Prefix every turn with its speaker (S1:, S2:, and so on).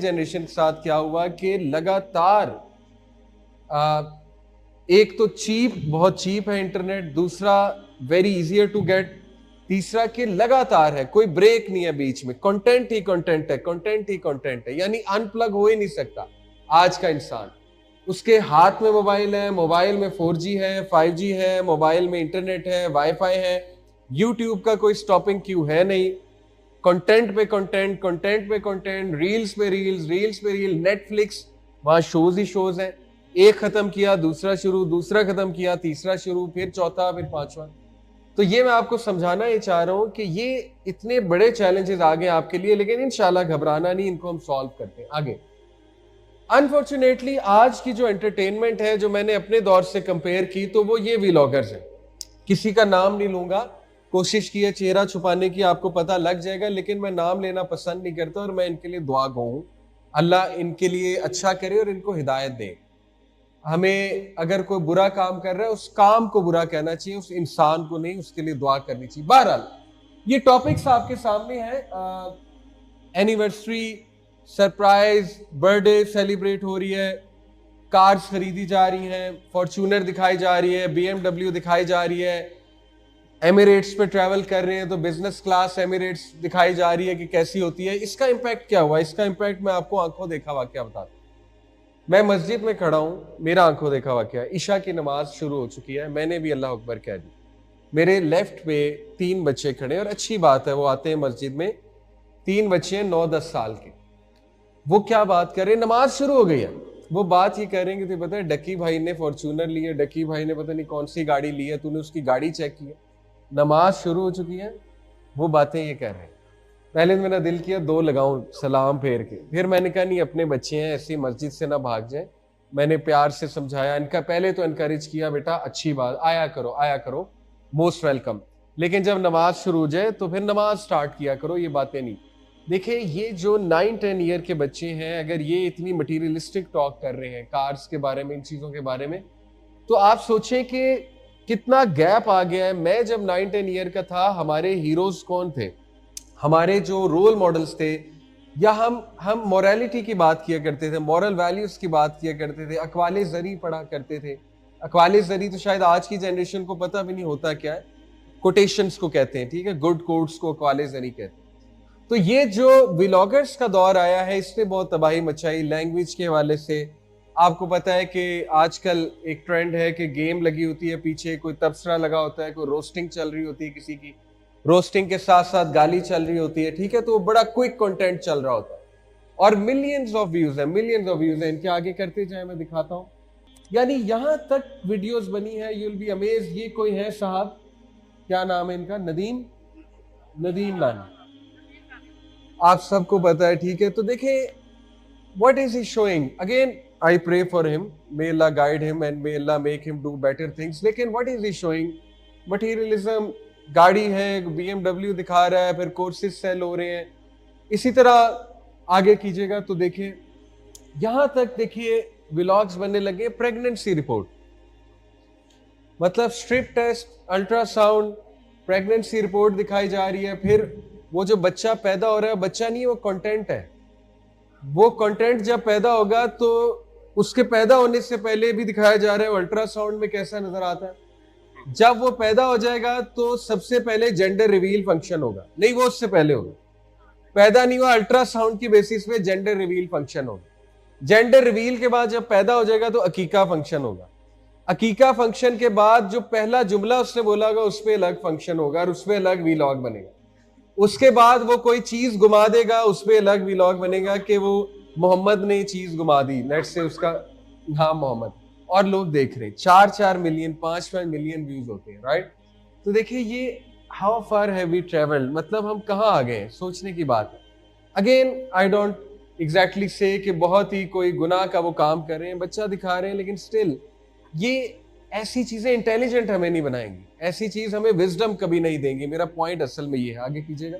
S1: Generation के साथ क्या हुआ कि लगातार एक तो बहुत चीप है इंटरनेट, दूसरा वेरी इजियर टू गेट, तीसरा कि लगातार है, कोई ब्रेक नहीं है बीच में, कंटेंट ही कंटेंट है, कंटेंट ही कंटेंट है, यानी अनप्लग हो ही नहीं सकता आज का इंसान। उसके हाथ में मोबाइल है, मोबाइल में 4G है, 5G है, मोबाइल में इंटरनेट है, वाईफाई है, यूट्यूब का कोई स्टॉपिंग क्यू है नहीं, कंटेंट पे कंटेंट, कंटेंट पे कंटेंट, रील्स पे रील्स, रील्स पे रील, नेटफ्लिक्स, वहां शोज ही शोज हैं, एक खत्म किया दूसरा शुरू, दूसरा खत्म किया तीसरा शुरू, फिर चौथा, फिर पांचवा। तो ये मैं आपको समझाना ही चाह रहा हूं कि ये इतने बड़े चैलेंजेस आ गए आपके लिए, लेकिन इंशाल्लाह घबराना नहीं, इनको हम सॉल्व करते हैं आगे। अनफॉर्चुनेटली आज की जो एंटरटेनमेंट है, जो मैंने अपने दौर से कंपेयर की, तो वो ये व्लॉगर्स हैं। किसी का नाम नहीं लूंगा, कोशिश की है चेहरा छुपाने की, आपको पता लग जाएगा, लेकिन मैं नाम लेना पसंद नहीं करता और मैं इनके लिए दुआ गो हूं, अल्लाह इनके लिए अच्छा करे और इनको हिदायत दे। हमें अगर कोई बुरा काम कर रहा है, उस काम को बुरा कहना चाहिए, उस इंसान को नहीं, उसके लिए दुआ करनी चाहिए। बहरहाल ये टॉपिक्स आपके सामने है। एनिवर्सरी, सरप्राइज, बर्थडे सेलिब्रेट हो रही है, कार्स खरीदी जा रही हैं, फॉर्च्यूनर दिखाई जा रही है, BMW दिखाई जा रही है, एमिरेट्स पे ट्रैवल कर रहे हैं तो बिजनेस क्लास एमिरेट्स दिखाई जा रही है कि कैसी होती है। इसका इंपैक्ट क्या हुआ? इसका इंपैक्ट मैं आपको आंखों देखा वाकया बताता हूं। मैं मस्जिद में खड़ा हूं, मेरा आंखों देखा वाकया, ईशा की नमाज शुरू हो चुकी है, मैंने भी अल्लाह अकबर कह दी। मेरे लेफ्ट पे 3 बच्चे खड़े, और अच्छी बात है, वो आते हैं मस्जिद में, 3 बच्चे हैं 9-10 साल के। वो क्या बात कर रहे हैं, नमाज शुरू हो गई है, वो बात ये कह रहे हैं कि तुझे पता है डक्की भाई ने फॉर्च्यूनर ली है, डक्की भाई ने पता नहीं कौन सी गाड़ी ली है, तूने उसकी गाड़ी चेक की है। नमाज शुरू हो चुकी है, वो बातें ये कह रहे हैं। पहले मेरा दिल किया 2 लगाऊं सलाम फेर के, फिर मैंने कहा नहीं, अपने बच्चे हैं, ऐसी मस्जिद से ना भाग जाए। मैंने प्यार से समझाया, इनका पहले तो एनकरेज किया, बेटा अच्छी बात, आया करो, मोस्ट वेलकम, लेकिन जब नमाज शुरू हो जाए तो फिर नमाज स्टार्ट किया करो, ये बातें नहीं। देखिए ये जो 9-10 ईयर के बच्चे हैं, अगर ये इतनी मटीरियलिस्टिक टॉक कर रहे हैं कार्स के बारे में, इन चीजों के बारे में, तो आप सोचें कि कितना गैप आ गया है। मैं जब 9-10 ईयर का था, हमारे हीरोज कौन थे, हमारे जो रोल मॉडल्स थे, या हम मोरालिटी की बात किया करते थे, मॉरल वैल्यूज की बात किया करते थे, अकवाले ज़री पढ़ा करते थे। अकवाले ज़री तो शायद आज की जनरेशन को पता भी नहीं होता क्या है, कोटेशंस को कहते हैं, ठीक है, गुड कोट्स को अकवाले ज़री कहते हैं। तो ये जो व्लॉगर्स का दौर आया है, इसने बहुत तबाही मचाई लैंग्वेज के हवाले से। आपको पता है कि आजकल एक ट्रेंड है कि गेम लगी होती है पीछे, कोई तबसरा लगा होता है, कोई रोस्टिंग चल रही होती है किसी की, रोस्टिंग के साथ साथ गाली चल रही होती है, ठीक है, तो बड़ा क्विक कंटेंट चल रहा होता है और मिलियंस ऑफ व्यूज है। इनके आगे करते जाए, मैं दिखाता हूं, यानी यहां तक वीडियोस बनी है, यू विल बी अमेज्ड। ये कोई है साहब, क्या नाम है इनका, नदीम लानी, आप सबको पता है, ठीक है। तो देखिए what is he showing, again I pray for him, may Allah guide him and may Allah make him do better things, लेकिन what is he showing, materialism, गाड़ी है, BMW दिखा रहा है, फिर कोर्सेज सेल हो रहे हैं, इसी तरह आगे कीजिएगा तो देखिए यहां तक, देखिए व्लॉग्स बनने लगे, प्रेगनेंसी रिपोर्ट, मतलब strip test, ultrasound, pregnancy report दिखाई जा रही है। फिर वो जो बच्चा पैदा हो रहा है, बच्चा नहीं, वो कंटेंट है। वो कंटेंट जब पैदा होगा तो उसके पैदा होने से पहले भी दिखाया जा रहा है अल्ट्रासाउंड में कैसा नजर आता है। जब वो पैदा हो जाएगा तो सबसे पहले जेंडर रिवील फंक्शन होगा, नहीं वो उससे पहले होगा, पैदा नहीं हुआ, अल्ट्रासाउंड की बेसिस पे जेंडर रिवील फंक्शन होगा। जेंडर रिवील के बाद जब पैदा हो जाएगा तो अकीका फंक्शन होगा। अकीका फंक्शन के बाद जो पहला जुमला उसने बोला होगा उस पर अलग फंक्शन होगा और उस पर अलग वीलॉग बनेगा। उसके बाद वो कोई चीज घुमा देगा, उस पर अलग वीलॉग बनेगा कि वो मोहम्मद ने चीज घुमा दी, लेट्स से उसका नाम मोहम्मद, और लोग देख रहे हैं, 4-4 मिलियन 5-5 मिलियन व्यूज होते हैं, राइट। तो देखिए ये how far have we travelled, मतलब हम कहाँ आ गए, सोचने की बात है। अगेन आई डोंट एग्जैक्टली से कि बहुत ही कोई गुनाह का वो काम कर रहे हैं, बच्चा दिखा रहे हैं, लेकिन स्टिल ये ऐसी चीजें इंटेलिजेंट हमें नहीं बनाएंगी, ऐसी चीज हमें विजडम कभी नहीं देंगी। मेरा पॉइंट असल में ये है, आगे कीजिएगा।